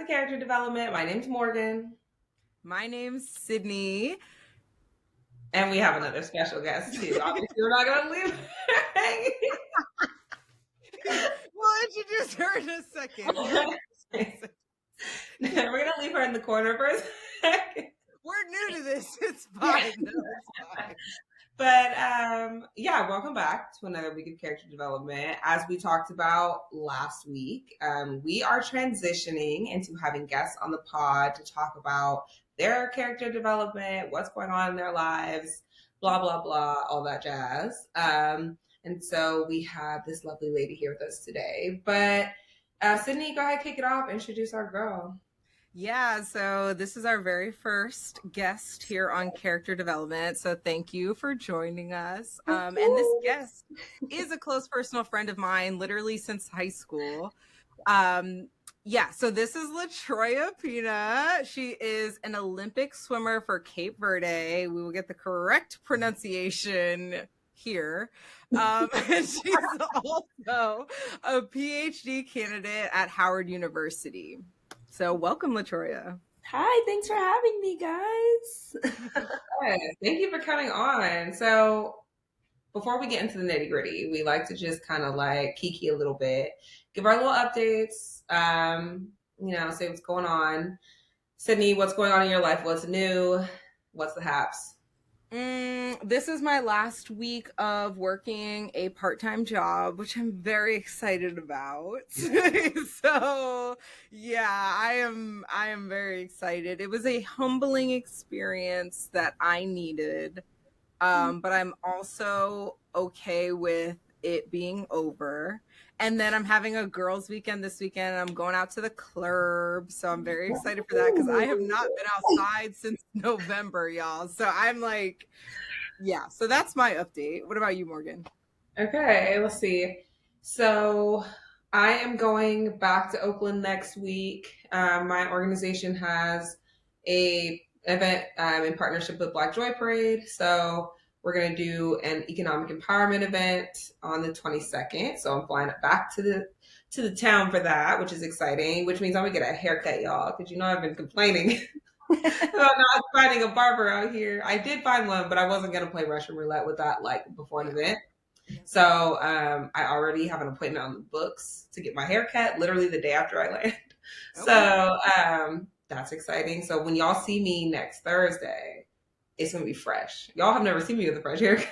to Character Development. My name's Morgan, My name's Sydney. and we have another special guest too. Obviously, we're not going to leave her hanging. We'll introduce her in a second. We're going to leave her in the corner for a second. We're new to this. It's fine. No, it's fine. But yeah, welcome back to another week of Character Development. As we talked about last week, we are transitioning into having guests on the pod to talk about their character development, what's going on in their lives, blah, blah, blah, all that jazz. And so we have this lovely lady here with us today. But Sydney, go ahead, kick it off, introduce our girl. Yeah, so this is our very first guest here on Character Development. So thank you for joining us. And this guest is a close personal friend of mine, literally since high school. Yeah, so this is Latroya Pina. She is an Olympic swimmer for Cape Verde. We will get the correct pronunciation here. And she's also a PhD candidate at Howard University. So welcome, Latroya. Hi, thanks for having me, guys. Yes, thank you for coming on. So before we get into the nitty gritty, we like to just kind of like kiki a little bit, give our little updates, say what's going on. Sydney, what's going on in your life? What's new? What's the haps? This is my last week of working a part-time job, which I'm very excited about. So yeah, I am very excited. It was a humbling experience that I needed. But I'm also okay with it being over. And then I'm having a girls' weekend this weekend. I'm going out to the club. So I'm very excited for that because I have not been outside since November, y'all. So I'm like, yeah. So that's my update. What about you, Morgan? Okay, let's see. So I am going back to Oakland next week. My organization has a event in partnership with Black Joy Parade. So we're going to do an economic empowerment event on the 22nd. So I'm flying back to the town for that, which is exciting, which means I'm going to get a haircut, y'all, because I've been complaining about not finding a barber out here. I did find one, but I wasn't going to play Russian roulette with that before an event. So I already have an appointment on the books to get my haircut literally the day after I land. Okay. So that's exciting. So when y'all see me next Thursday, it's going to be fresh. Y'all have never seen me with a fresh haircut.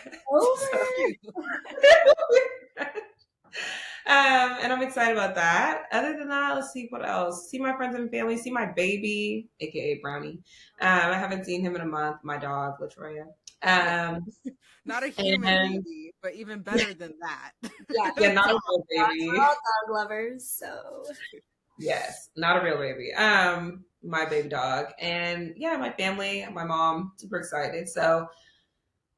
And I'm excited about that. Other than that, let's see what else. See my friends and family. See my baby, aka Brownie. I haven't seen him in a month. My dog, Latroya. Not a human baby, but even better than that. Yeah, not a real baby. We're all dog lovers, so. Yes, not a real baby. My baby dog. And yeah, my family, my mom, super excited. So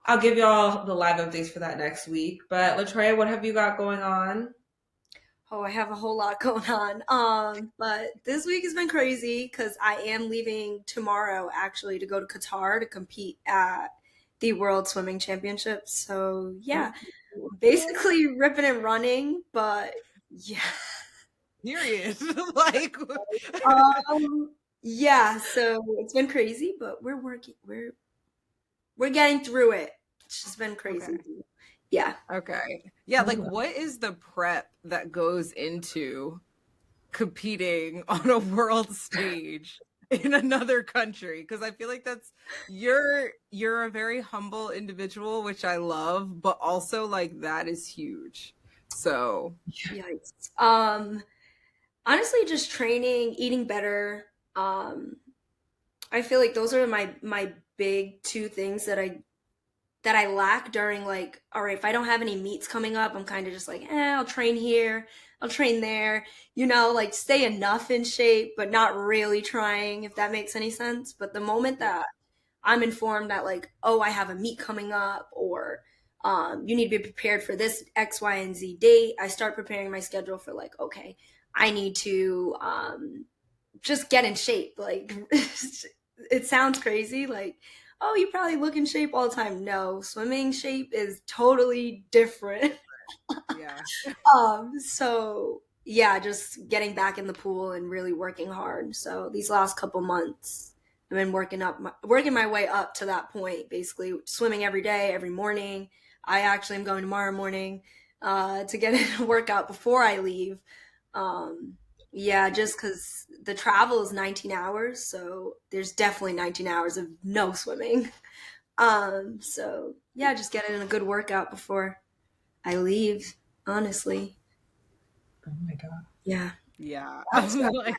I'll give y'all the live updates for that next week. But Latroya, what have you got going on? Oh, I have a whole lot going on. But this week has been crazy because I am leaving tomorrow actually to go to Qatar to compete at the World Swimming Championships. So yeah, basically ripping and running, but yeah. Period. Yeah, so it's been crazy, but we're working. We're getting through it. It's just been crazy. Okay. Yeah. Okay. Yeah, what is the prep that goes into competing on a world stage in another country? Because I feel like you're a very humble individual, which I love, but also that is huge. So yikes. Honestly, just training, eating better. I feel like those are my big two things that I lack during all right, if I don't have any meets coming up, I'm kind of just I'll train here, I'll train there, stay enough in shape, but not really trying, if that makes any sense. But the moment that I'm informed that oh, I have a meet coming up, or you need to be prepared for this X, Y, and Z date, I start preparing my schedule for okay, I need to just get in shape. It sounds crazy, oh, you probably look in shape all the time. No, swimming shape is totally different. Yeah. So yeah, just getting back in the pool and really working hard. So these last couple months, I've been working my way up to that point. Basically, swimming every day, every morning. I actually am going tomorrow morning to get in a workout before I leave. Um, yeah, just because the travel is 19 hours, so there's definitely 19 hours of no swimming. So yeah, just get in a good workout before I leave. Honestly, Oh my god. yeah. Yeah. That's I'm like,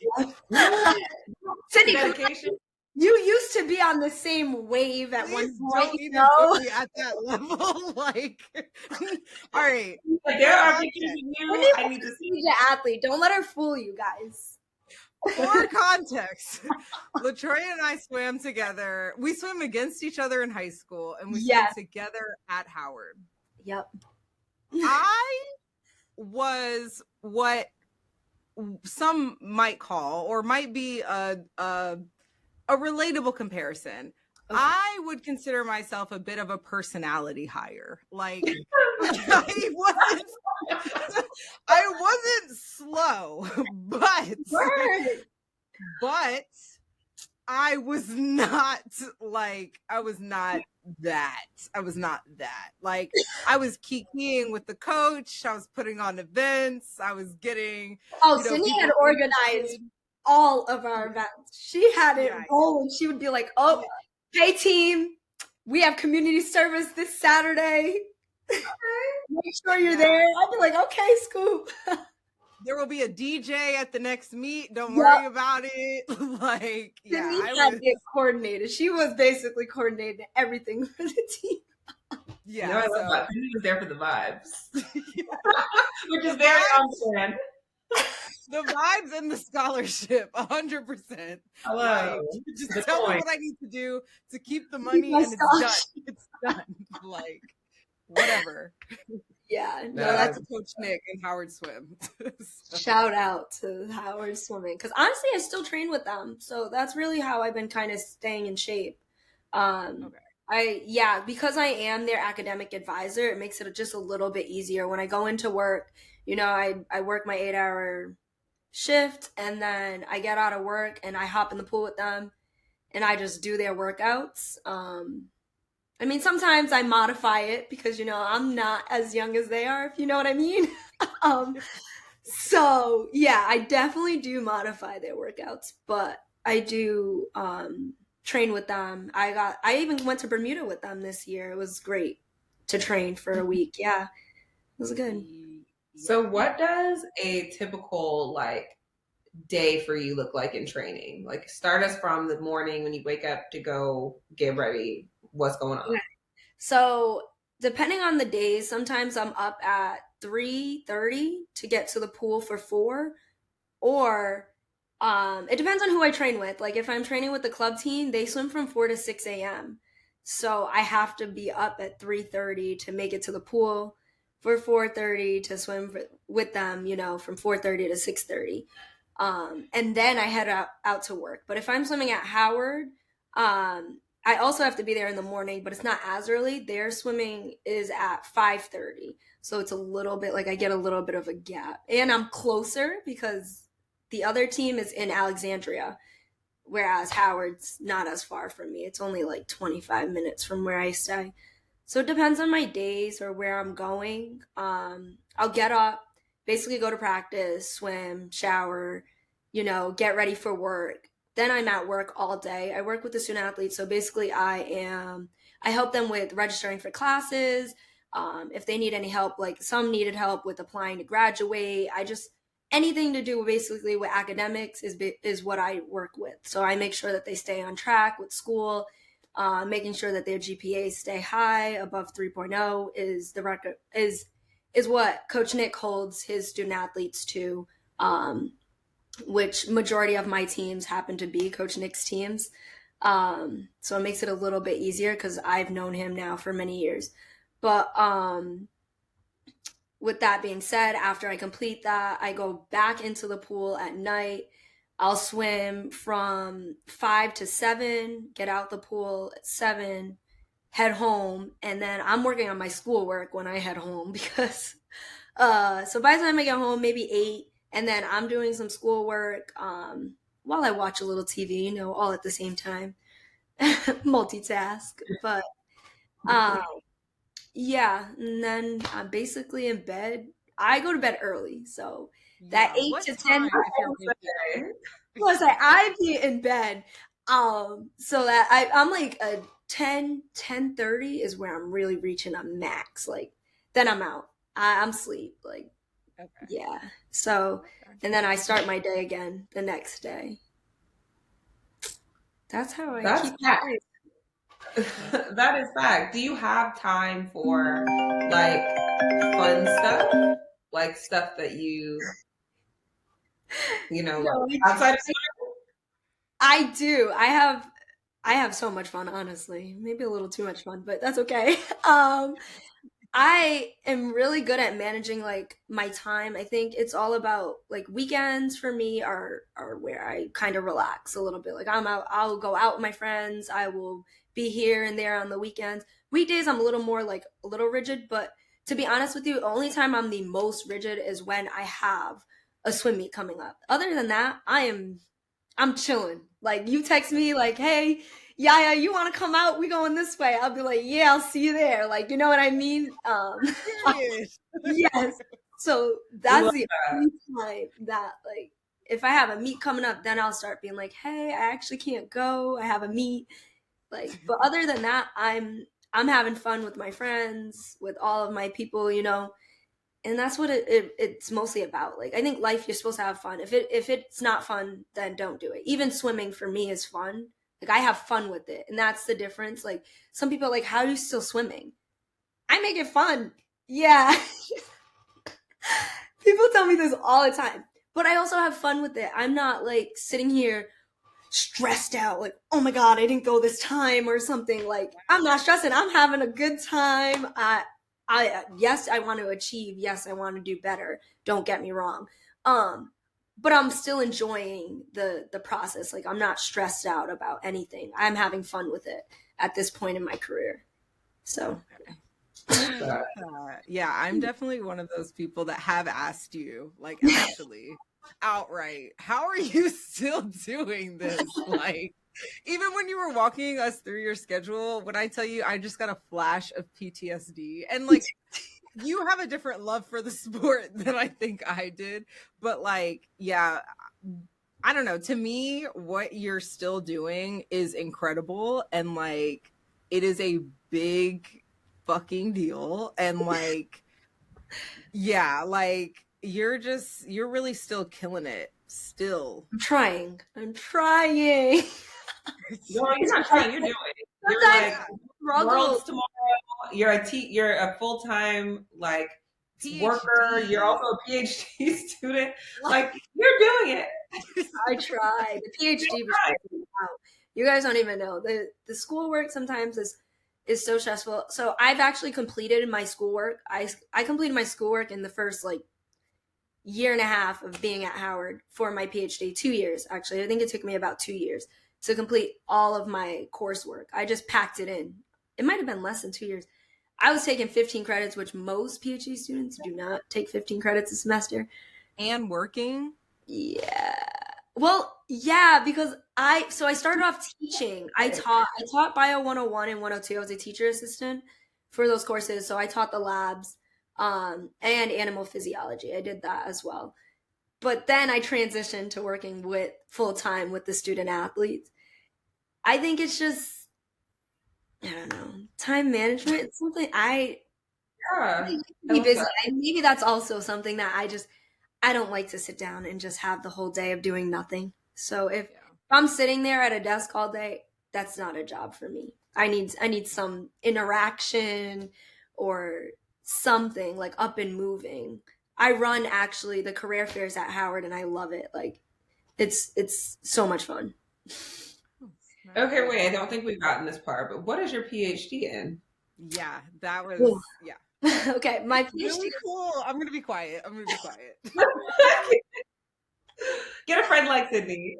Cindy, come on. Dedication. You used to be on the same wave at one please point, don't you even put know? me at that level. Like, all right. Like For there are pictures context, of you. Cindy's I a need to see. collegiate athlete. Don't let her fool you guys. for context, Latroya and I swam together. We swam against each other in high school, and we swam Yes. together at Howard. Yep. I was what some might call, or might be a relatable comparison. Okay. I would consider myself a bit of a personality hire. Like I wasn't I wasn't slow, Word. but I was not that. I was not that. Like I was kikiing with the coach. I was putting on events. I was getting, Oh, you know, Cindy had people organized interested. all of our events. She had it Yeah. rolling. She would be like, oh, hey, team, we have community service this Saturday. Make sure you're there. I'd be like, okay, Scoop. There will be a DJ at the next meet. Don't Yep. worry about it. Like, yeah, Cindy I had was. it coordinated. She was basically coordinating everything for the team. Yeah, You know, I so love that. He was there for the vibes, yeah. which is very on brand. The vibes and the scholarship, 100%. Hello. Like, just The tell me coin. what I need to do to keep the money, my and it's done. scholarship. It's done. Like, whatever. Yeah, no, Yeah. that's That's Coach Nick and Howard Swim. So, shout out to Howard Swimming because honestly, I still train with them, so that's really how I've been kind of staying in shape. okay. Because I am their academic advisor, it makes it just a little bit easier when I go into work. You know, I work my 8 hour shift and then I get out of work and I hop in the pool with them and I just do their workouts. I mean, sometimes I modify it because, you know, I'm not as young as they are, if you know what I mean. um, so, yeah, I definitely do modify their workouts, but I do train with them. I even went to Bermuda with them this year. It was great to train for a week. Yeah, it was good. So, what does a typical like day for you look like in training? Like, start us from the morning when you wake up to go get ready. What's going on? Okay. So, depending on the days, sometimes I'm up at 3:30 to get to the pool for 4, or it depends on who I train with. Like if I'm training with the club team, they swim from 4 to 6 a.m. So I have to be up at 3:30 to make it to the pool for 4:30 to swim with them, you know, from 4:30 to 6:30. And then I head out to work. But if I'm swimming at Howard, I also have to be there in the morning, but it's not as early. Their swimming is at 5:30. So it's a little bit like I get a little bit of a gap. And I'm closer because the other team is in Alexandria, whereas Howard's not as far from me. It's only like 25 minutes from where I stay. So it depends on my days or where I'm going. I'll get up, basically go to practice, swim, shower, you know, get ready for work. Then I'm at work all day. I work with the student athletes, so basically I help them with registering for classes. If they need any help, like some needed help with applying to graduate, anything to do basically with academics is what I work with. So I make sure that they stay on track with school, making sure that their GPAs stay high, above 3.0 is the record is what Coach Nick holds his student athletes to, which majority of my teams happen to be Coach Nick's teams. So it makes it a little bit easier because I've known him now for many years. But with that being said, after I complete that, I go back into the pool at night. I'll swim from 5 to 7, get out the pool at 7, head home, and then I'm working on my schoolwork when I head home because so by the time I get home, maybe 8, and then I'm doing some schoolwork while I watch a little TV, you know, all at the same time. Multitask. But um, yeah, and then I'm basically in bed. I go to bed early, so that Yeah. 8 What to 10 time if you're waking was I be in bed. So that I'm like a 10:30 is where I'm really reaching a max. Like then I'm out. I'm sleep. Like up? Okay. yeah. So Okay. and then I start my day again the next day. That's how I That's keep fact. it. That is fact. Do you have time for like fun stuff? Like stuff that you know, like No, outside of I do. I have so much fun, honestly. Maybe a little too much fun, but that's okay. I am really good at managing like my time. I think it's all about like weekends for me are where I kind of relax a little bit. Like I'll go out with my friends. I will be here and there on the weekends. Weekdays I'm a little more like a little rigid, but to be honest with you, the only time I'm the most rigid is when I have a swim meet coming up. Other than that, I'm chilling. Like you text me like, "Hey, Yaya, you want to come out? We going this way." I'll be like, "Yeah, I'll see you there." Like, you know what I mean? Period. Yes. So I that's love the that. only time that like if I have a meet coming up, then I'll start being like, "Hey, I actually can't go. I have a meet." Like, but other than that, I'm having fun with my friends, with all of my people, you know, and that's what it's mostly about. Like I think life you're supposed to have fun. If it's not fun, then don't do it. Even swimming for me is fun. Like I have fun with it, and that's the difference. Like some people are like, how are you still swimming? I make it fun. Yeah. People tell me this all the time, but I also have fun with it. I'm not like sitting here stressed out like, oh my god, I didn't go this time or something. Like I'm not stressing, I'm having a good time. I yes, I want to achieve, yes, I want to do better, don't get me wrong. um but I'm still enjoying the process. Like I'm not stressed out about anything, I'm having fun with it at this point in my career. So Okay. I I love love that. that. Yeah, I'm definitely one of those people that have asked you, like, actually, outright, how are you still doing this? Like, even when you were walking us through your schedule, when I tell you I just got a flash of PTSD, and like, you have a different love for the sport than I think I did. But like, yeah, I don't know. To me, what you're still doing is incredible. And like, it is a big fucking deal. And like, yeah, like, you're really still killing it. Still. I'm trying. No, you're not trying. You're doing it. You're Sometimes like I world's struggle. tomorrow. You're a full time like worker. You're PhD. also a PhD student. Like you're doing it. I try. The PhD was Right. stressing me out. You guys don't even know. The schoolwork sometimes is so stressful. So I've actually completed my schoolwork. I completed my schoolwork in the first like year and a half of being at Howard for my PhD. 2 years actually. I think it took me about 2 years to complete all of my coursework. I just packed it in. It might have been less than 2 years. I was taking 15 credits, which most PhD students do not take 15 credits a semester. And working. Yeah. Well, yeah, because I started off teaching. I taught Bio 101 and 102. I was a teacher assistant for those courses. So I taught the labs and animal physiology. I did that as well. But then I transitioned to working with full time with the student athletes. I think it's just I don't know, time management. It's something I Yeah. like to I be love busy. that. And maybe that's also something that I don't like to sit down and just have the whole day of doing nothing. So if Yeah. I'm sitting there at a desk all day, that's not a job for me. I need some interaction or something like up and moving. I run actually the career fairs at Howard and I love it. Like it's so much fun. Okay, Nice. wait. I don't think we've gotten this part, but what is your PhD in? Yeah, that was, Ooh. yeah. Okay, my Really PhD. cool. I'm gonna be quiet. I'm gonna be quiet. Get a friend like Sydney.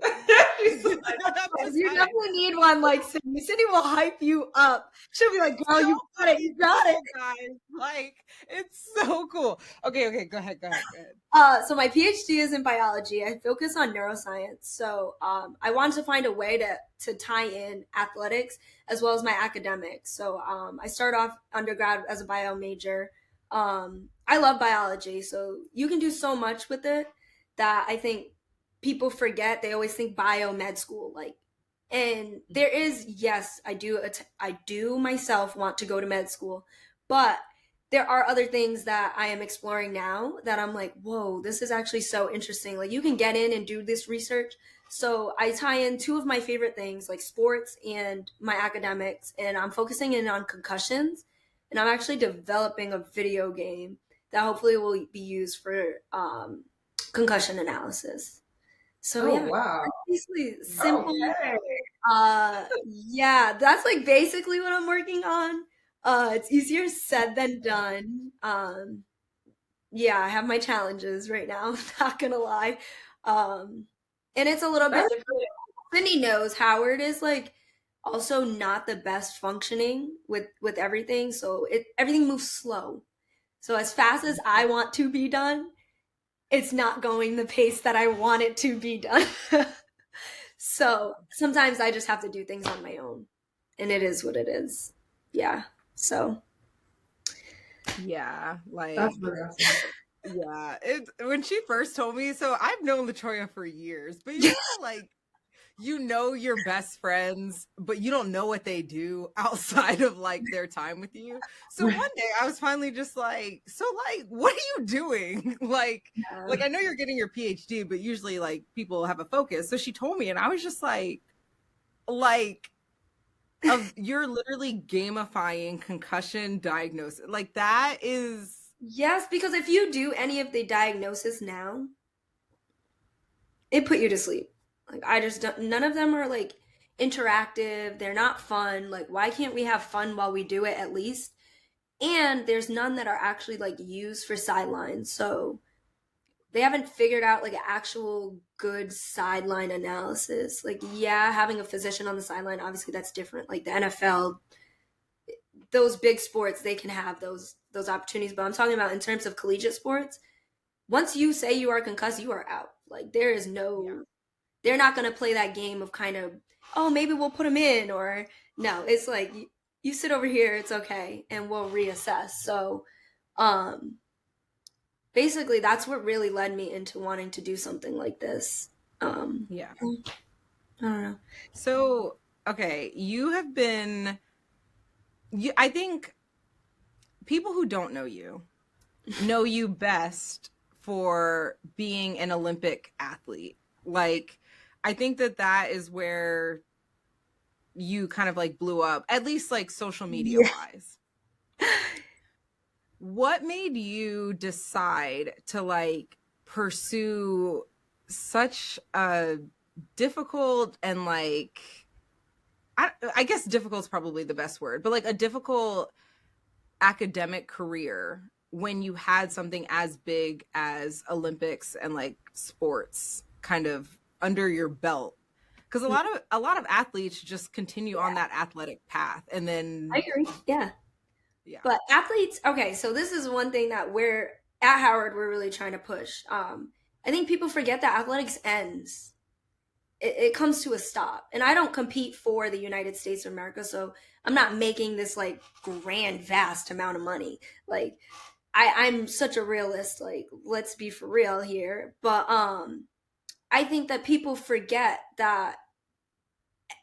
She's like, I'm just You saying. definitely need one like Sydney. Sydney will hype you up. She'll be like, girl, So you got it, you got it. cool, guys. Like, it's so cool. Okay, okay, go ahead, go ahead, go ahead. So my PhD is in biology. I focus on neuroscience. So I wanted to find a way to tie in athletics as well as my academics. So I started off undergrad as a bio major. I love biology, so you can do so much with it that I think people forget. They always think bio med school, like, and there is, yes, I do myself want to go to med school, but there are other things that I am exploring now that I'm like, whoa, this is actually so interesting. Like, you can get in and do this research. So I tie in two of my favorite things, like sports and my academics, and I'm focusing in on concussions. And I'm actually developing a video game that hopefully will be used for concussion analysis. So oh yeah, wow. basically simple. Okay. Yeah, that's like basically what I'm working on. It's easier said than done. Yeah, I have my challenges right now, not gonna lie. And it's a little bit That's different. Sydney knows Howard is like also not the best functioning with everything, so everything moves slow. So as fast as I want to be done, it's not going the pace that I want it to be done. So sometimes I just have to do things on my own, and it is what it is. Yeah. So Yeah, that's like, really awesome. yeah. It when she first told me, so I've known Latroya for years, but like, you know your best friends, but you don't know what they do outside of like their time with you. So one day I was finally just like, so like, what are you doing? Like I know you're getting your PhD, but usually like people have a focus. So she told me, and I was just like, of you're literally gamifying concussion diagnosis. Like that is yes, because if you do any of the diagnosis now, it put you to sleep. Like I just don't, none of them are like interactive. They're not fun. Like why can't we have fun while we do it at least? And there's none that are actually like used for sidelines. So they haven't figured out like an actual good sideline analysis. Like yeah, having a physician on the sideline, obviously that's different. Like the NFL, those big sports, they can have those opportunities. But I'm talking about in terms of collegiate sports, once you say you are concussed, you are out. Like there is yeah. no, they're not going to play that game of kind of, oh, maybe we'll put him in, or no, it's like you sit over here, it's okay, and we'll reassess. So um basically that's what really led me into wanting to do something like this. Yeah. I don't know. So okay, you have been I think people who don't know you best for being an Olympic athlete. Like, I think that that is where you kind of like blew up, at least like social media Yeah. wise. What made you decide to like pursue such a difficult and like, I guess difficult is probably the best word, but like a difficult academic career when you had something as big as Olympics and like sports kind of under your belt? Because a lot of athletes just continue on that athletic path and I then agree. Yeah. yeah. But athletes, okay, so this is one thing that we're at Howard we're really trying to push. I think people forget that athletics ends. It comes to a stop. And I don't compete for the United States of America, so I'm not making this like grand, vast amount of money. Like I'm such a realist, like let's be for real here. But I think that people forget that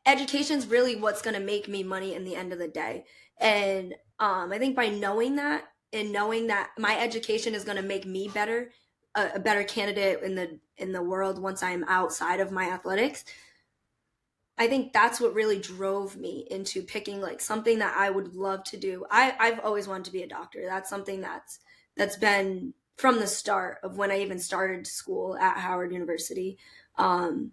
education's really what's going to make me money in the end of the day. And I think by knowing that and knowing that my education is going to make me better, a better candidate in the world once I'm outside of my athletics, I think that's what really drove me into picking like something that I would love to do. I've always wanted to be a doctor. That's something that's been from the start of when I even started school at Howard University. Um,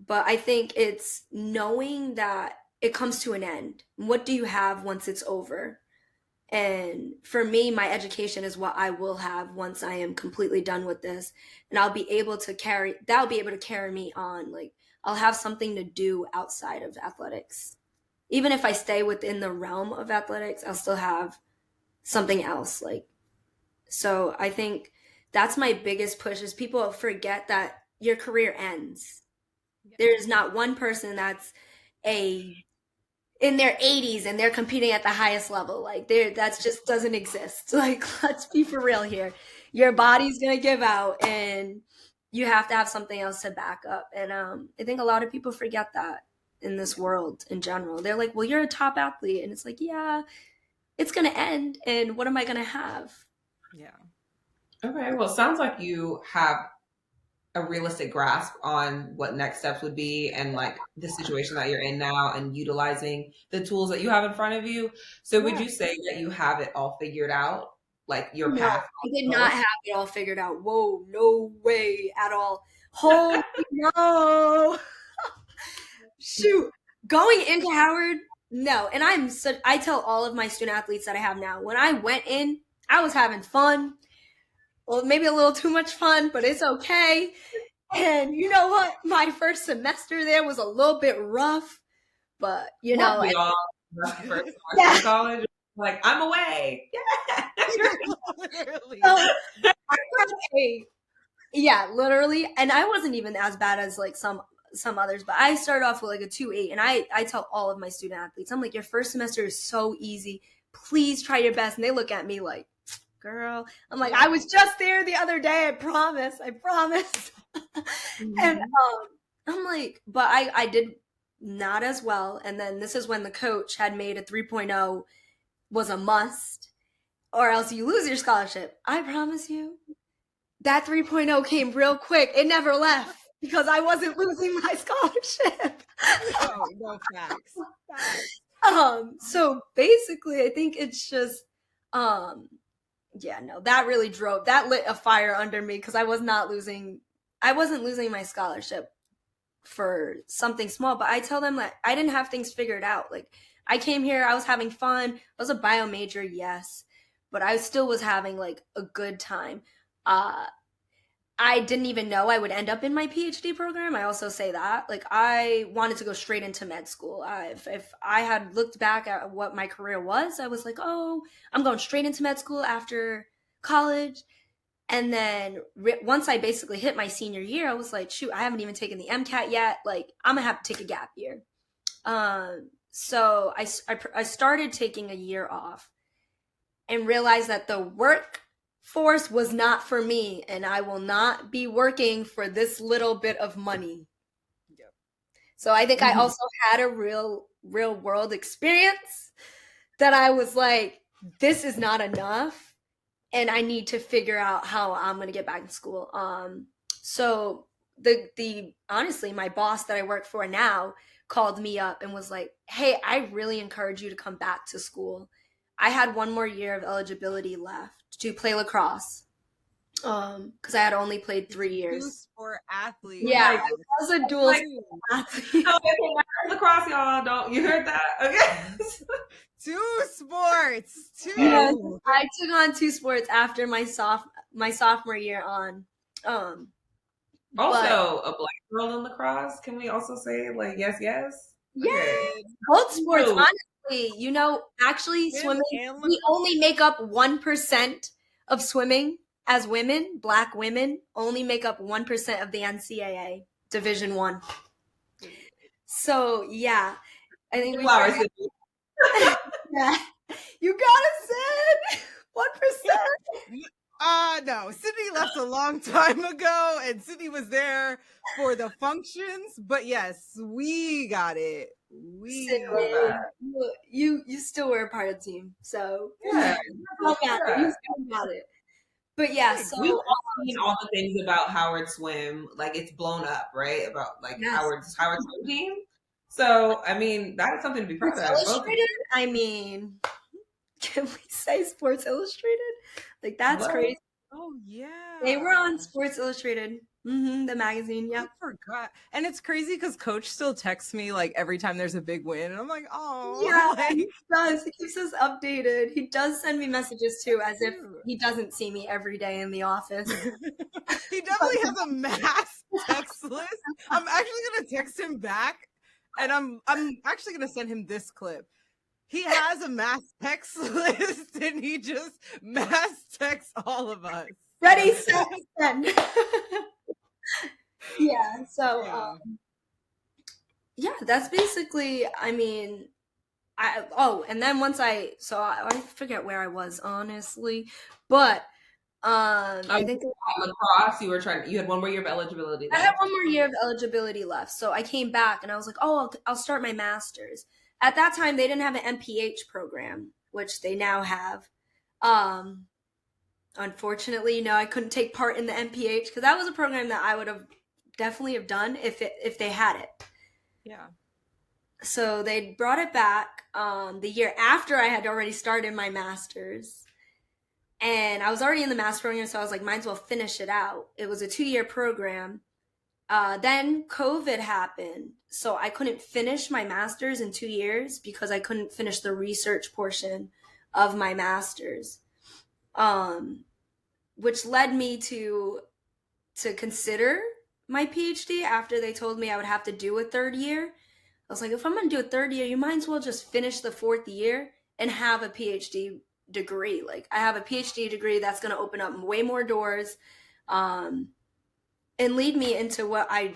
but I think it's knowing that it comes to an end. What do you have once it's over? And for me, my education is what I will have once I am completely done with this. And that'll be able to carry me on. Like, I'll have something to do outside of athletics. Even if I stay within the realm of athletics, I'll still have something else. Like, so I think that's my biggest push is people forget that your career ends. There is not one person that's a in their 80s and they're competing at the highest level. Like, there, that's just doesn't exist. Like, let's be for real here. Your body's gonna give out, and you have to have something else to back up. And I think a lot of people forget that in this world in general. They're like, "Well, you're a top athlete," and it's like, yeah, it's gonna end, and what am I gonna have? Yeah. Okay, well, it sounds like you have a realistic grasp on what next steps would be and like the situation that you're in now and utilizing the tools that you have in front of you. So would Yeah. you say that you have it all figured out, like your No, path? I did not have it all figured out. Whoa, no way at all. Holy no. Shoot. Going into Howard, no. And I tell all of my student athletes that I have now, when I went in, I was having fun. Well, maybe a little too much fun, but it's okay. And you know what? My first semester there was a little bit rough, but you Weren't know, we all first yeah. in college? Like, I'm away. Yeah. Literally. So, yeah, literally. And I wasn't even as bad as like some others, but I started off with like a 2.8, and I tell all of my student athletes, I'm like, your first semester is so easy. Please try your best. And they look at me like, girl. I'm like, I was just there the other day. I promise. I promise. And I'm like, but I did not as well. And then this is when the coach had made a 3.0 was a must, or else you lose your scholarship. I promise you, that 3.0 came real quick. It never left because I wasn't losing my scholarship. No facts. So basically, I think it's just, yeah, no, that lit a fire under me because I wasn't losing my scholarship for something small. But I tell them that I didn't have things figured out. Like, I came here, I was having fun. I was a bio major, yes, but I still was having like a good time. I didn't even know I would end up in my PhD program. I also say that. Like, I wanted to go straight into med school. If I had looked back at what my career was, I was like, oh, I'm going straight into med school after college. And then once I basically hit my senior year, I was like, shoot, I haven't even taken the MCAT yet. Like, I'm going to have to take a gap year. So I started taking a year off and realized that the workforce was not for me, and I will not be working for this little bit of money. Yep. So I think I also had a real world experience that I was like, this is not enough, and I need to figure out how I'm going to get back in school. So the honestly, my boss that I work for now called me up and was like, hey, I really encourage you to come back to school. I had one more year of eligibility left to play lacrosse because I had only played 3 years. Two-sport athlete. Yeah, I was a dual sport athlete. Lacrosse, y'all. Don't you heard that? Okay. 2 sports. 2. Yes, I took on 2 sports after my sophomore year on. Also, a black girl in lacrosse. Can we also say like yes, yes? Yeah, Okay. both sports. Honestly, actually, swimming. We only make up 1% of swimming as women. Black women only make up 1% of the NCAA Division I. So yeah, I think we. Yeah, you got it, Sid. 1%. No, Sydney left a long time ago, and Sydney was there for the functions. But yes, we got it. You still were a part of the team, so yeah, you still got it. But yeah, so we've all seen all the things about Howard Swim, like it's blown up, right? About like Howard's swim team. So I mean, that is something to be proud of. Illustrated? I mean, can we say Sports Illustrated? Like, that's crazy. Oh yeah, they were on Sports Illustrated. The magazine. I Yep. forgot. And it's crazy because Coach still texts me like every time there's a big win. And I'm like, Yeah, oh, he like, does. He keeps us updated. He does send me messages too, as if cute. he doesn't see me every day in the office. He definitely has a mass text list. I'm actually gonna text him back, and I'm actually gonna send him this clip. He has a mass text list, and he just mass texts all of us. Ready, set, send. Yeah. So, Yeah. yeah, that's basically. I mean, and then I forget where I was honestly, but I think Lacrosse, you had one more year of eligibility I had left. one more year of eligibility left. So I came back and I was like, oh, I'll start my master's. At that time, they didn't have an MPH program, which they now have. Um, Unfortunately, I couldn't take part in the MPH because that was a program that I would have definitely have done if they had it. Yeah. So they brought it back the year after I had already started my master's. And I was already in the master's program, so I was like, might as well finish it out. It was a 2-year program. Then COVID happened, so I couldn't finish my master's in 2 years because I couldn't finish the research portion of my master's, which led me to consider my PhD after they told me I would have to do a 3rd year. I was like, if I'm going to do a 3rd year, you might as well just finish the 4th year and have a PhD degree. Like, I have a PhD degree that's going to open up way more doors. And lead me into what I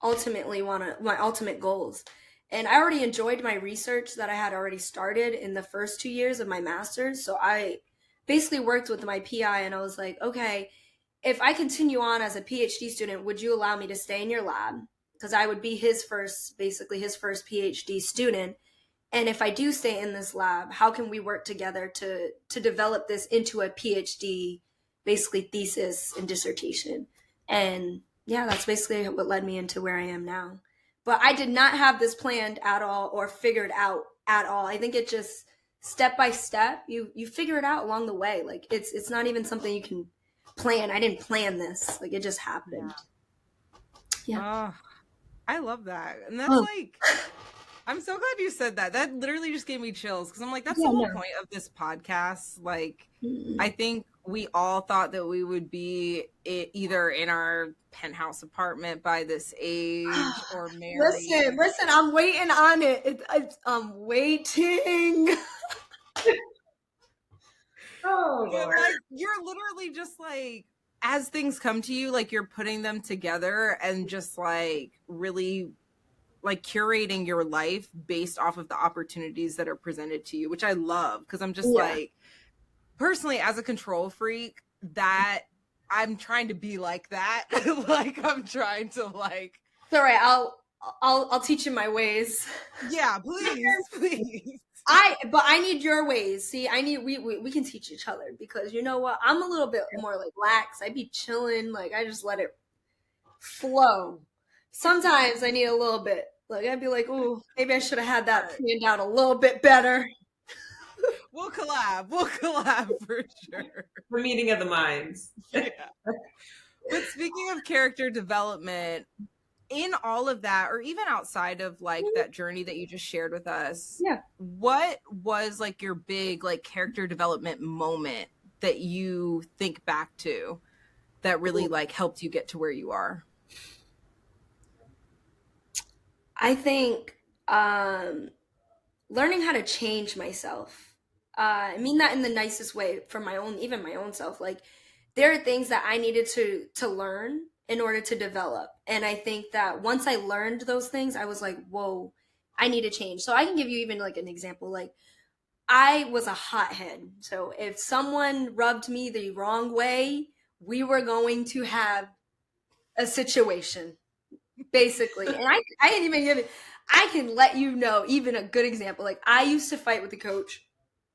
ultimately my ultimate goals. And I already enjoyed my research that I had already started in the first 2 years of my master's. So I basically worked with my PI and I was like, okay, if I continue on as a PhD student, would you allow me to stay in your lab? Because I would be his first PhD student. And if I do stay in this lab, how can we work together to develop this into a PhD, basically thesis and dissertation? And yeah, that's basically what led me into where I am now. But I did not have this planned at all or figured out at all. I think it just step by step, you figure it out along the way. Like it's not even something you can plan. I didn't plan this. Like it just happened. Yeah. Oh, I love that. And that's like, I'm so glad you said that. That literally just gave me chills because I'm like, that's the whole point of this podcast. Like, I think we all thought that we would be either in our penthouse apartment by this age or married. Listen, I'm waiting on it. I'm waiting. Oh, But Lord. like, you're literally just like, as things come to you, like you're putting them together and just like really like curating your life based off of the opportunities that are presented to you, which I love because I'm just like, personally, as a control freak, that I'm trying to be like that. Like I'm trying to like. It's all right. I'll teach you my ways. Yeah, please. But I need your ways. See, we can teach each other because you know what? I'm a little bit more like lax. I be chilling, like I just let it flow. Sometimes I need a little bit. Like I'd be like, "Ooh, maybe I should have had that planned out a little bit better." We'll collab for sure. The meeting of the minds. Yeah. But speaking of character development, in all of that, or even outside of like that journey that you just shared with us, what was like your big like character development moment that you think back to that really like helped you get to where you are? I think learning how to change myself. I mean that in the nicest way for my own self. Like there are things that I needed to learn in order to develop. And I think that once I learned those things, I was like, whoa, I need to change. So I can give you even like an example. Like I was a hothead. So if someone rubbed me the wrong way, we were going to have a situation, basically. And I didn't even give it. I can let you know even a good example. Like I used to fight with the coach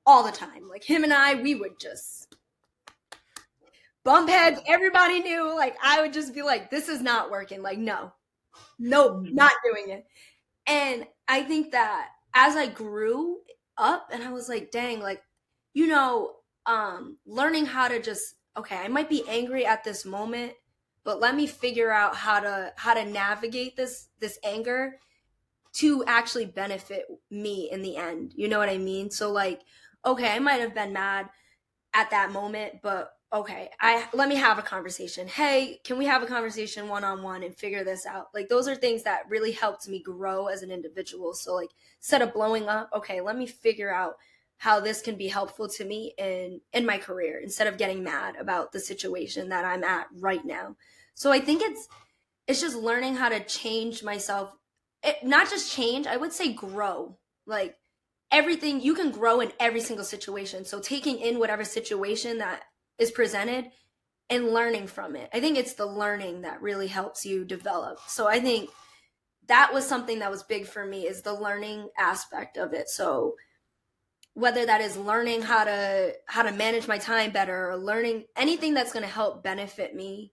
all the time. Like him and we would just bump heads. Everybody knew. Like I would just be like, this is not working. Like nope, not doing it. And I think that as I grew up and I was like, dang, like, learning how to just, okay, I might be angry at this moment, but let me figure out how to navigate this anger to actually benefit me in the end. You know what I mean? So like, okay, I might have been mad at that moment, but okay, I let me have a conversation. Hey, can we have a conversation one on one and figure this out? Like those are things that really helped me grow as an individual. So like instead of blowing up, okay, let me figure out how this can be helpful to me in my career instead of getting mad about the situation that I'm at right now. So I think it's just learning how to change myself. Not just change, I would say grow. Like everything, you can grow in every single situation. So taking in whatever situation that is presented and learning from it. I think it's the learning that really helps you develop. So I think that was something that was big for me, is the learning aspect of it. So whether that is learning how to manage my time better, or learning anything that's going to help benefit me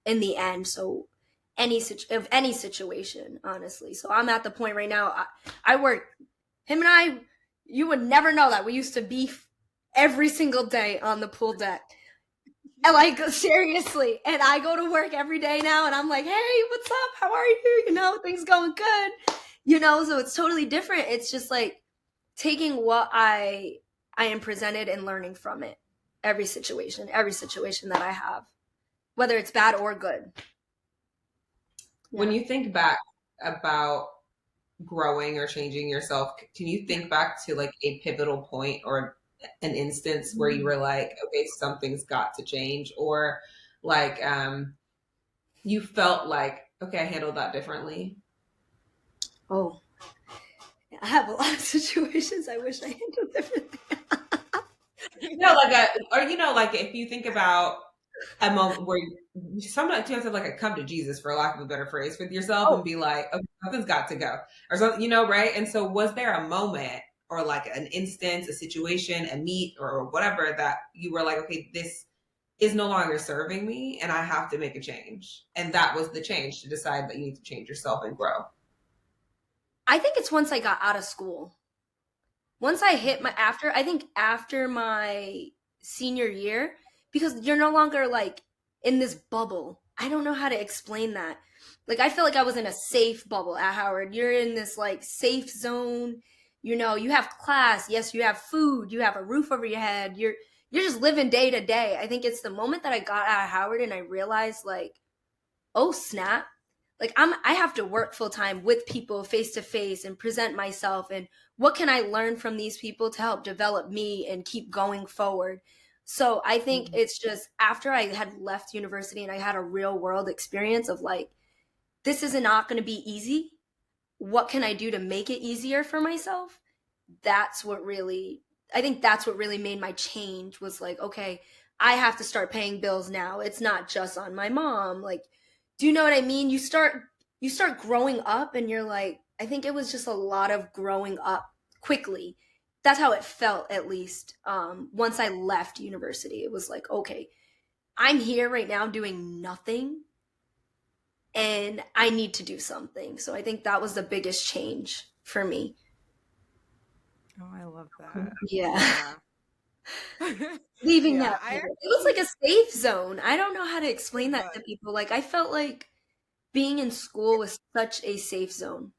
in the end. So any situation, honestly. So I'm at the point right now, I work, him and I, you would never know that we used to beef every single day on the pool deck. And like seriously, and I go to work every day now and I'm like, hey, what's up, how are you, things going good, so it's totally different. It's just like taking what I am presented and learning from it. Every situation that I have, whether it's bad or good. When you think back about growing or changing yourself, can you think back to like a pivotal point or an instance where you were like, okay, something's got to change, or like you felt like, okay, I handled that differently? Oh, I have a lot of situations I wish I handled differently. Like if you think about a moment where sometimes you have to like come to Jesus, for lack of a better phrase, with yourself and be like, okay, something's got to go, or something, right? And so was there a moment or like an instance, a situation, a meet or whatever that you were like, okay, this is no longer serving me and I have to make a change? And that was the change, to decide that you need to change yourself and grow. I think it's once I got out of school. Once I hit after my senior year, because you're no longer like in this bubble. I don't know how to explain that. Like I feel like I was in a safe bubble at Howard. You're in this like safe zone. You have class. Yes, you have food. You have a roof over your head. You're just living day to day. I think it's the moment that I got out of Howard and I realized like, oh snap. Like I have to work full time with people face to face and present myself, and what can I learn from these people to help develop me and keep going forward. So I think it's just after I had left university and I had a real world experience of like, this is not going to be easy. What can I do to make it easier for myself? I think that's what really made my change, was like, okay, I have to start paying bills now. It's not just on my mom. Like, do you know what I mean? You start growing up and you're like, I think it was just a lot of growing up quickly. That's how it felt, at least. Once I left university, it was like, okay, I'm here right now doing nothing and I need to do something. So I think that was the biggest change for me. Oh, I love that. Yeah. Leaving that. It was like a safe zone. I don't know how to explain that to people. Like I felt like being in school was such a safe zone.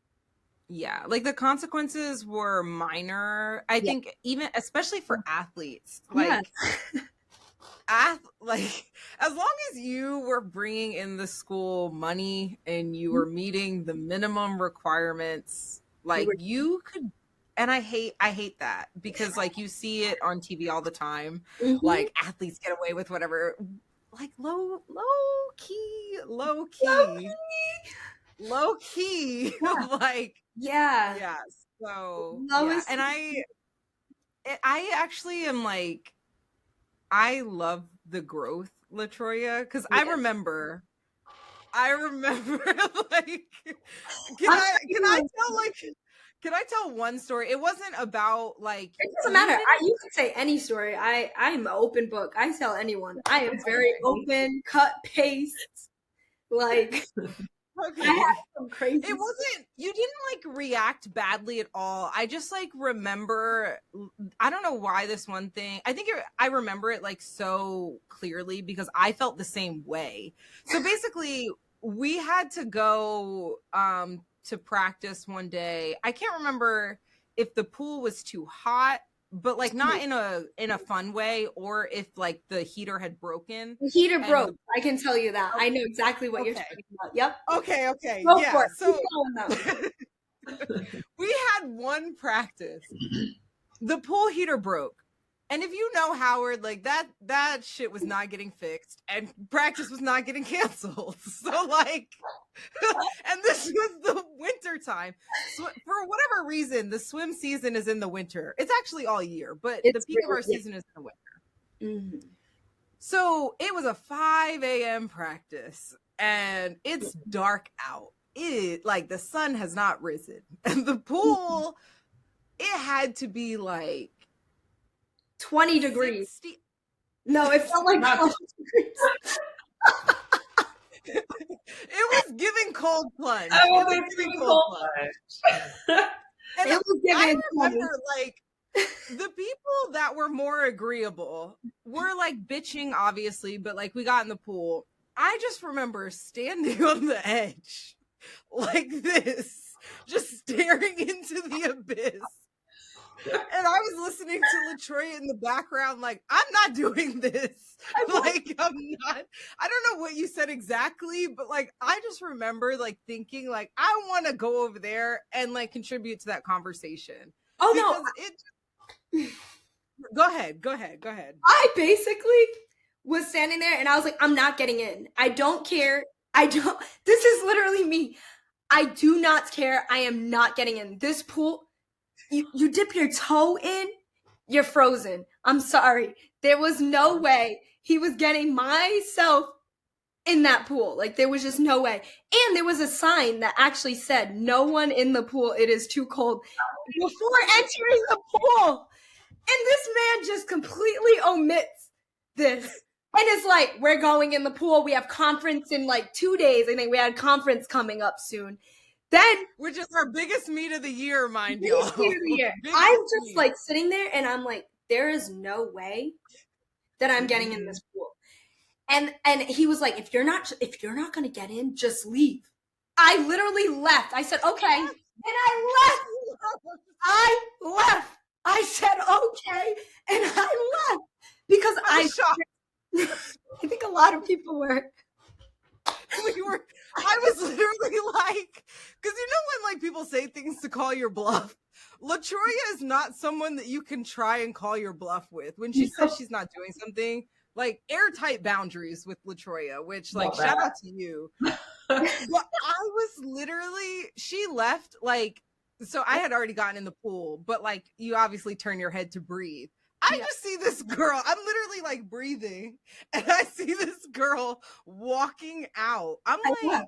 Yeah, like the consequences were minor. I think even especially for athletes, like like as long as you were bringing in the school money and you were meeting the minimum requirements, like you could. And I hate that, because like you see it on TV all the time, like athletes get away with whatever, like low key, like yeah. So yeah, and I actually am like, I love the growth, Latroya, because I remember like, can I tell one story? It wasn't about like. It doesn't matter. You can say any story. I'm an open book. I tell anyone. I am very open, cut, paste. Like. I Okay. had some crazy. It wasn't, you didn't like react badly at all. I just like remember, I don't know why this one thing, I remember it like so clearly because I felt the same way. So basically we had to go to practice one day. I can't remember if the pool was too hot, but like not in a fun way, or if like the heater had broken. The heater And broke. I can tell you that. I know exactly what you're Okay. talking about. Yep. Okay. Go Yeah. for it. So Keep going, though. we had one practice. The pool heater broke. And if you know Howard, like that shit was not getting fixed and practice was not getting canceled. So like, and this was the winter time. So for whatever reason, the swim season is in the winter. It's actually all year, but the peak of our season is in the winter. Mm-hmm. So it was a 5 a.m. practice and it's dark out. Like the sun has not risen. And the pool, it had to be like 20 degrees. 60. No, it felt like 20 degrees. It was giving cold plunge. I It was was giving cold plunge. And It was I giving remember like the people that were more agreeable were like bitching, obviously, but like we got in the pool. I just remember standing on the edge like this, just staring into the abyss. And I was listening to Latroya in the background, like, I'm not doing this. Like, I'm not. I don't know what you said exactly, but like, I just remember like thinking, like, I want to go over there and like contribute to that conversation. Oh, no. Go ahead. I basically was standing there and I was like, I'm not getting in. I don't care. This is literally me. I do not care. I am not getting in. This pool, you dip your toe in, you're frozen. I'm sorry. There was no way he was getting myself in that pool. Like, there was just no way. And there was a sign that actually said, no one in the pool, it is too cold, before entering the pool. And this man just completely omits this. And it's like, we're going in the pool. We have conference in like 2 days. I think we had conference coming up soon. Then, which is our biggest meet of the year, mind you. Biggest meet of the year. I'm just like sitting there and I'm like, there is no way that I'm getting in this pool. And he was like, if you're not gonna get in, just leave. I literally left. I said, okay. And I left. I said, okay. And I left. Because I think a lot of people were. I was literally like, because you know when like people say things to call your bluff? Latroya is not someone that you can try and call your bluff with. When she says she's not doing something, like airtight boundaries with Latroya, which like shout out to you. But I was literally, she left like, so I had already gotten in the pool, but like you obviously turn your head to breathe. I just see this girl, I'm literally like breathing, and I see this girl walking out. I'm like,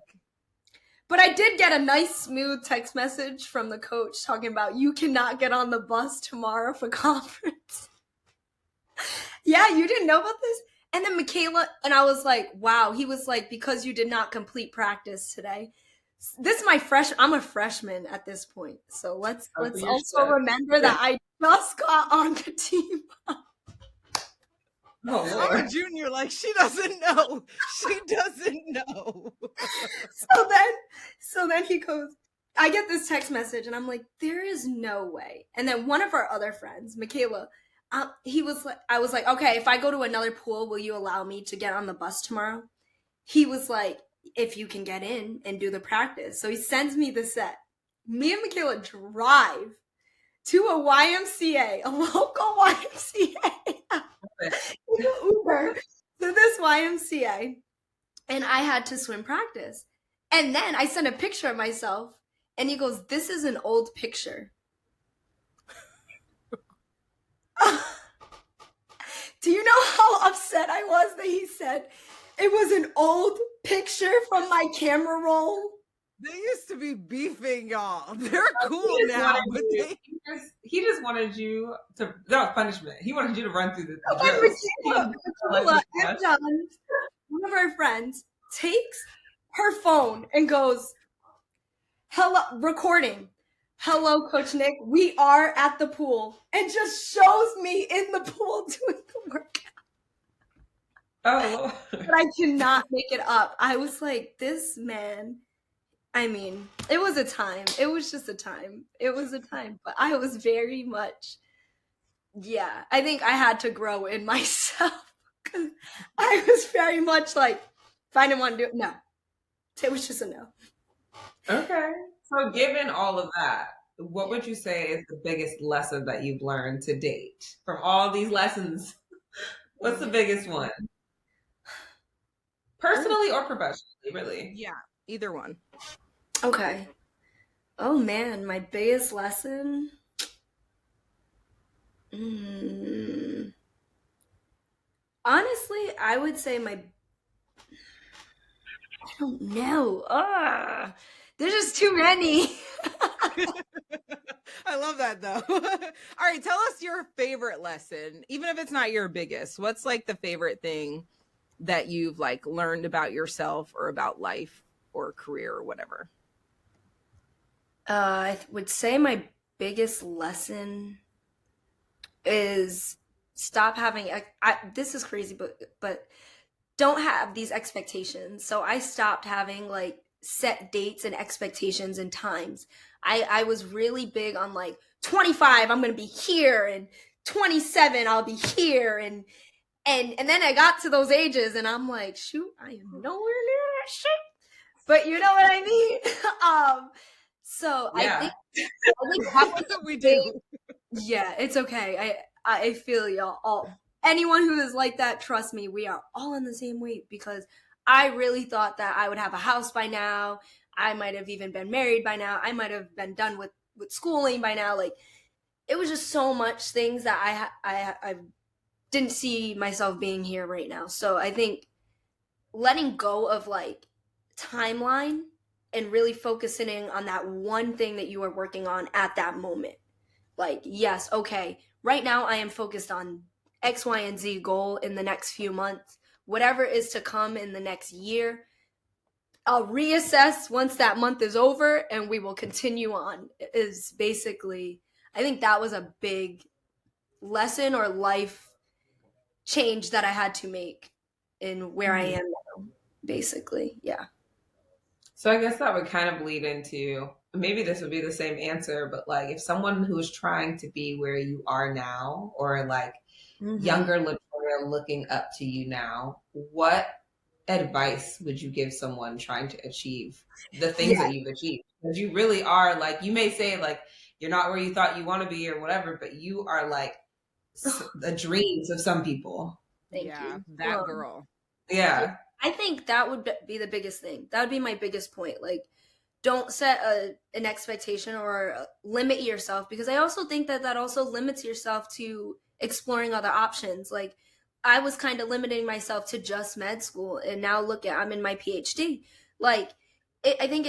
but I did get a nice smooth text message from the coach talking about, you cannot get on the bus tomorrow for conference. Yeah, you didn't know about this? And then Michaela, and I was like, wow. He was like, because you did not complete practice today. This is I'm a freshman at this point. So let's also remember that I just got on the team. I'm a junior, like she doesn't know. She doesn't know. So then he goes, I get this text message and I'm like, there is no way. And then one of our other friends, Michaela, I was like, okay, if I go to another pool, will you allow me to get on the bus tomorrow? He was like, if you can get in and do the practice. So he sends me the set. Me and Michaela drive to a YMCA, a local YMCA, Uber to this YMCA. And I had to swim practice. And then I sent a picture of myself and he goes, this is an old picture. Do you know how upset I was that he said it was an old picture from my camera roll? They used to be beefing, y'all. They're cool now. But he just wanted you to, that was punishment. He wanted you to run through the I'm done. One of our friends takes her phone and goes, hello, recording. Hello, Coach Nick. We are at the pool, and just shows me in the pool doing the workout. Oh, But I cannot make it up. I was like, this man. I mean, it was a time. It was just a time. It was a time. But I was very much, yeah. I think I had to grow in myself. I was very much like, if I didn't want to do it, no. It was just a no. okay. So, given all of that, what would you say is the biggest lesson that you've learned to date from all these lessons? What's the biggest one? Personally or professionally, really? Yeah, either one. Okay. Oh man, my biggest lesson. Honestly, I would say I don't know. There's just too many. I love that though. All right, tell us your favorite lesson, even if it's not your biggest. What's like the favorite thing that you've like learned about yourself or about life or career or whatever? I would say my biggest lesson is stop having. This is crazy, but don't have these expectations. So I stopped having like set dates and expectations and times. I was really big on like 25, I'm gonna be here, and 27, I'll be here, and then I got to those ages, and I'm like, shoot, I am nowhere near that shit. But you know what I mean? So Yeah. I think that was We do. yeah, it's okay. I feel y'all all. Anyone who is like that, trust me, we are all in the same weight, because I really thought that I would have a house by now. I might have even been married by now. I might have been done with schooling by now. Like, it was just so much things that I didn't see myself being here right now. So I think letting go of like timeline and really focusing on that one thing that you are working on at that moment. Like, yes, okay, right now I am focused on X, Y, and Z goal in the next few months. Whatever is to come in the next year, I'll reassess once that month is over, and we will continue on. Is basically, I think that was a big lesson or life change that I had to make in where I am now, basically. Yeah. So I guess that would kind of lead into, maybe this would be the same answer, but like if someone who is trying to be where you are now, or like younger Latoya looking up to you now, what advice would you give someone trying to achieve the things Yeah. that you've achieved? Because you really are, like, you may say like you're not where you thought you want to be or whatever, but you are like the dreams of some people. Thank Yeah, you. that girl. Yeah. I think that would be the biggest thing. That would be my biggest point. Like, don't set an expectation or limit yourself, because I also think that also limits yourself to exploring other options. Like, I was kind of limiting myself to just med school, and now look at, I'm in my PhD. Like, I think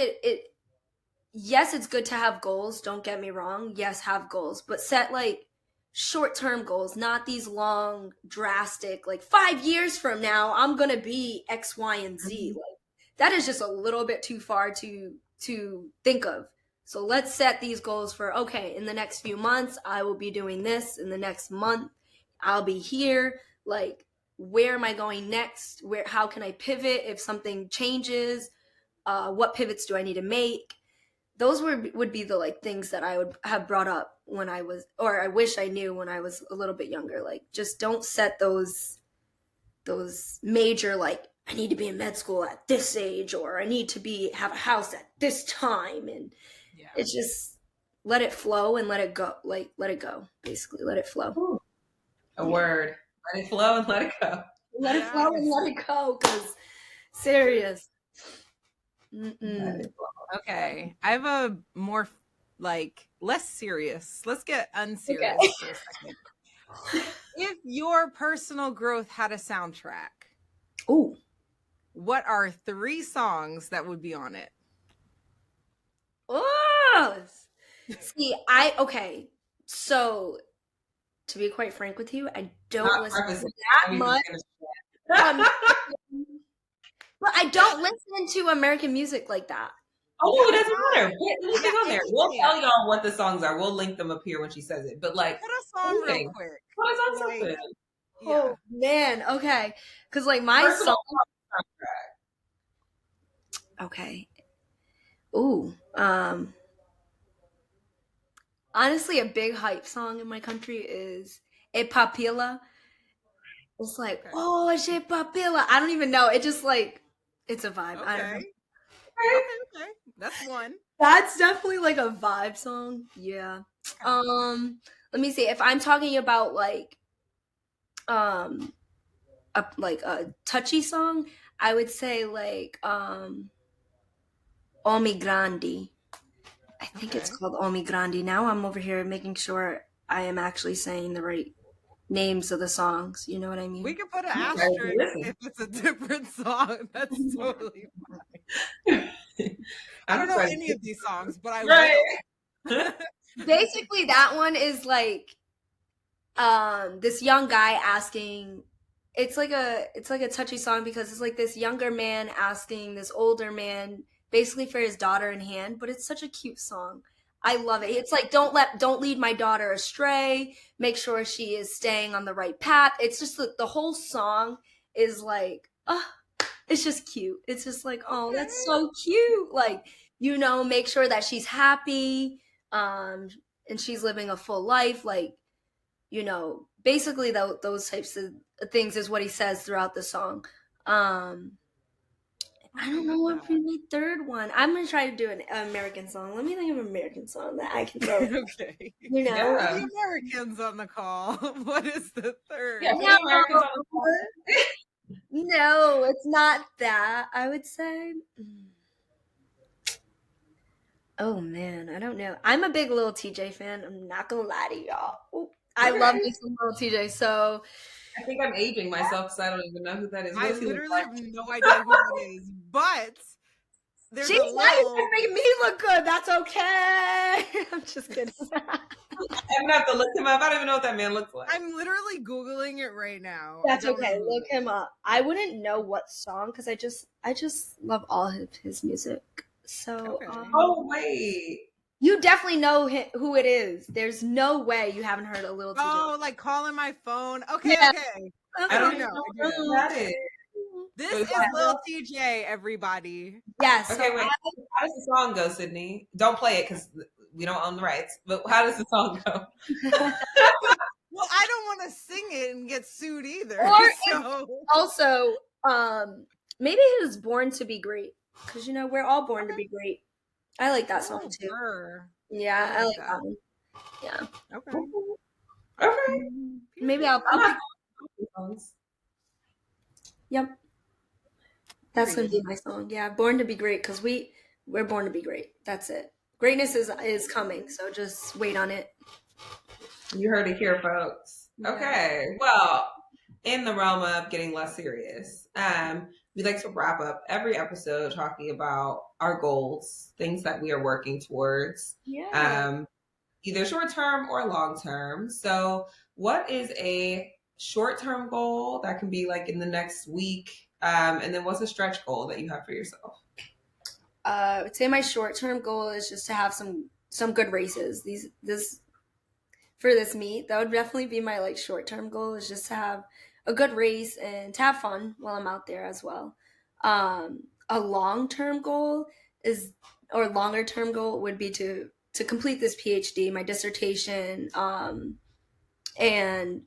yes, it's good to have goals. Don't get me wrong. Yes, have goals, but set like short-term goals, not these long, drastic, like 5 years from now, I'm going to be X, Y, and Z. Like, that is just a little bit too far to think of. So let's set these goals for, okay, in the next few months, I will be doing this. In the next month, I'll be here. Like, where am I going next? How can I pivot if something changes? What pivots do I need to make? Those would be the like things that I would have brought up when I was, or I wish I knew when I was a little bit younger. Like, just don't set those major, like, I need to be in med school at this age, or I need to have a house at this time. And it's just let it flow and let it go. Like, let it go, basically. Let it flow. Ooh, a word. Let it flow and let it go. Let it flow and let it go, because serious. Let it flow. Okay, I have a more like less serious. Let's get unserious for a second. If your personal growth had a soundtrack, Ooh, what are 3 songs that would be on it? oh, see, okay. So, to be quite frank with you, I don't Not listen purpose. that much. But I don't listen to American music like that. Oh, no, it That's doesn't matter. fine. Put anything Yeah, on there. We'll tell anything. y'all what the songs are. We'll link them up here when she says it. But like Put a song real anything. quick. Put us on Like, something. yeah. Oh man, okay. Cause like my Personal song, okay. Ooh, honestly, a big hype song in my country is "E Papila." It's like, Okay. oh, "E Papila." I don't even know. It just like, it's a vibe. I don't know. Okay. Okay. That's one. That's definitely like a vibe song. Yeah. Let me see. If I'm talking about um a touchy song, I would say like Omi Grandi. I think it's Okay. called Omi Grandi. Now I'm over here making sure I am actually saying the right names of the songs. You know what I We mean? can put an guys asterisk listen. if it's a different song. That's totally I I'm don't know excited. any of these songs, but I Right. will. Basically, that one is like this young guy asking. It's like a touchy song because it's like this younger man asking this older man basically for his daughter in hand, but it's such a cute song. I love it. It's like don't lead my daughter astray. Make sure she is staying on the right path. It's just the whole song is like, oh, it's just cute. It's just like, oh, Okay. that's so cute. Like, make sure that she's happy, and she's living a full life. Like, basically those types of things is what he says throughout the song. I don't know what would be my third one. I'm gonna try to do an American song. Let me think of an American song that I can throw. Okay. You know, Yeah. For the Americans on the call, what is the third? Yeah, for no, the Americans on the phone. no, it's not that. I would say. Oh man, I don't know. I'm a big Little TJ fan. I'm not gonna lie to y'all. Ooh, I love Okay. me some Little TJ. So I think I'm aging myself because I don't even know who that is. What I does he look literally like? have no idea who that is, but there's she's a not even little. making me look good. That's okay. I'm just kidding. I'm gonna have to look him up. I don't even know what that man looks like. I'm literally Googling it right now. That's I don't okay. know. Look him up. I wouldn't know what song because I just love all of his music. So Okay. Oh wait. you definitely know who it is. There's no way you haven't heard a Little TJ. Oh, like calling my phone. Okay, Yeah. okay. I don't do even know, know I do who know. that is. This So is it's like- Lil TJ, everybody. Yes. Okay, wait. How does the song go, Sydney? Don't play it because we don't own the rights. But how does the song go? Well, I don't want to sing it and get sued either. Or So also, maybe he was born to be great because we're all born to be great. I like that song too. Sure. Yeah, I I like like that. that one. Yeah, Okay. Okay. maybe I'll I'm pick. not songs. Yep, that's gonna be Period. my song. Yeah, born to be great because we're born to be great. That's it. Greatness is coming, so just wait on it. You heard it here, folks. Okay. Well, in the realm of getting less serious, we like to wrap up every episode talking about our goals, things that we are working towards, Yeah. either short term or long term. So, what is a short term goal that can be like in the next week? And then what's a stretch goal that you have for yourself? I would say my short term goal is just to have some good races. This for this meet, that would definitely be my like short term goal is just to have a good race and to have fun while I'm out there as well. A long term goal is or longer term goal would be to complete this PhD, my dissertation, and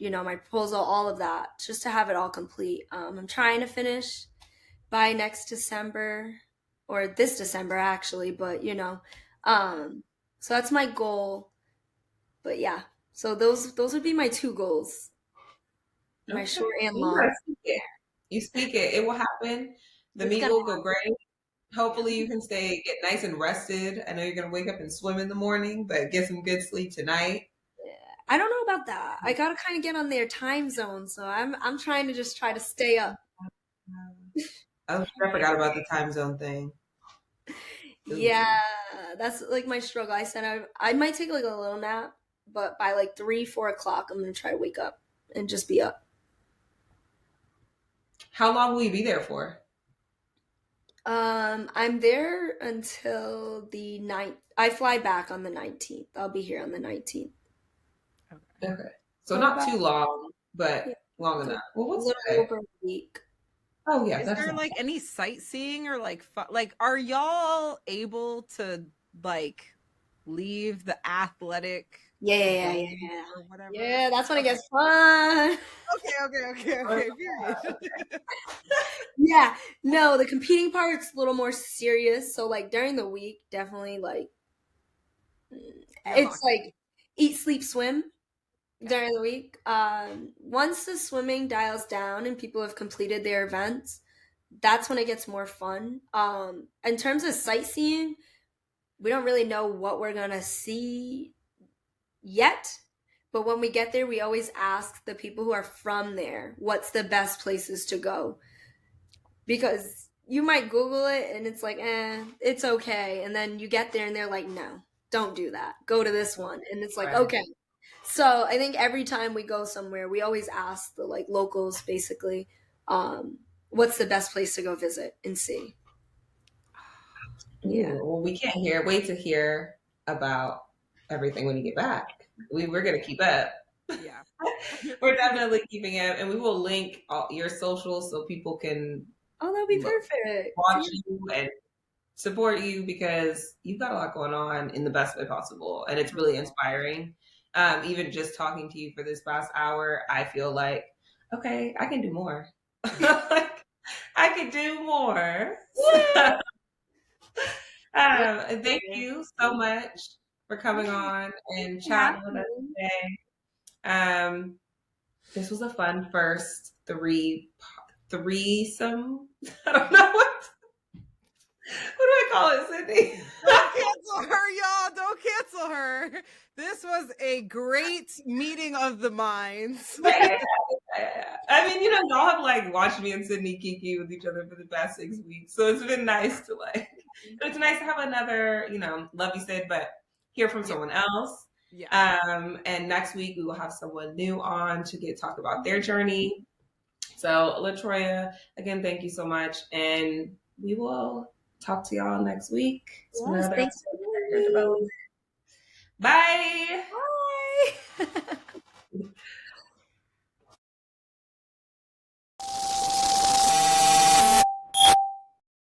my proposal, all of that, just to have it all complete. I'm trying to finish by next December or this December actually, but so that's my goal. But yeah, so those would be my two goals, my Okay. short and You long. gotta speak it. You speak it. It will happen. The It's meet gonna will go great. Hopefully you can get nice and rested. I know you're gonna wake up and swim in the morning, but get some good sleep tonight. I don't know about that. I gotta kind of get on their time zone, so I'm trying to just try to stay up. Oh, I forgot about the time zone thing. Yeah, that's like my struggle. I said I might take like a little nap, but by like 3, 4 o'clock, I'm gonna try to wake up and just be up. How long will you be there for? I'm there until the 9th. I fly back on the 19th. I'll be here on the 19th. Okay. Okay. So So not about, too long, yeah, but long so enough. Well, a what's little good? over a week. Oh yeah, Is that's there not like any sightseeing or like like are y'all able to like leave the athletic Yeah, yeah, yeah, building yeah. or whatever? Yeah, that's when it Okay. gets fun. bad. Okay. Period. Yeah, no, the competing part's a little more serious. So like during the week, definitely like You're it's locked in. like eat, sleep, swim Okay. during the week. Once the swimming dials down and people have completed their events, that's when it gets more fun. In terms of sightseeing, we don't really know what we're gonna see yet. But when we get there, we always ask the people who are from there what's the best places to go. Because you might Google it and it's like, it's okay. And then you get there and they're like, no, don't do that. Go to this one. And it's like, Right. okay. So I think every time we go somewhere, we always ask the like locals basically, what's the best place to go visit and see. Yeah. Ooh, well, we can't wait to hear about everything when you get back. We're gonna keep up. Yeah. We're definitely keeping up, and we will link all your socials so people can Oh, that'll be look, perfect. watch you and support you because you've got a lot going on in the best way possible, and it's really inspiring. Even just talking to you for this past hour, I feel like, okay, I can do more. Like, I could do more. Yeah. Thank you so much for coming on and Yeah. chatting with us today. This was a fun first threesome. I don't know what do I call it, Sydney? Don't cancel her, y'all. Don't cancel her. This was a great meeting of the minds. Yeah. I mean, y'all have like watched me and Sydney kiki with each other for the past 6 weeks, so it's been nice to like. It's nice to have another, love you, Sid, but hear from Yeah. someone else. Yeah. And next week we will have someone new on to talk about their journey. So, Latroya, again, thank you so much, and we will talk to y'all next week. It's been Yes, another thanks episode for of having Character me. Development. Bye. Bye.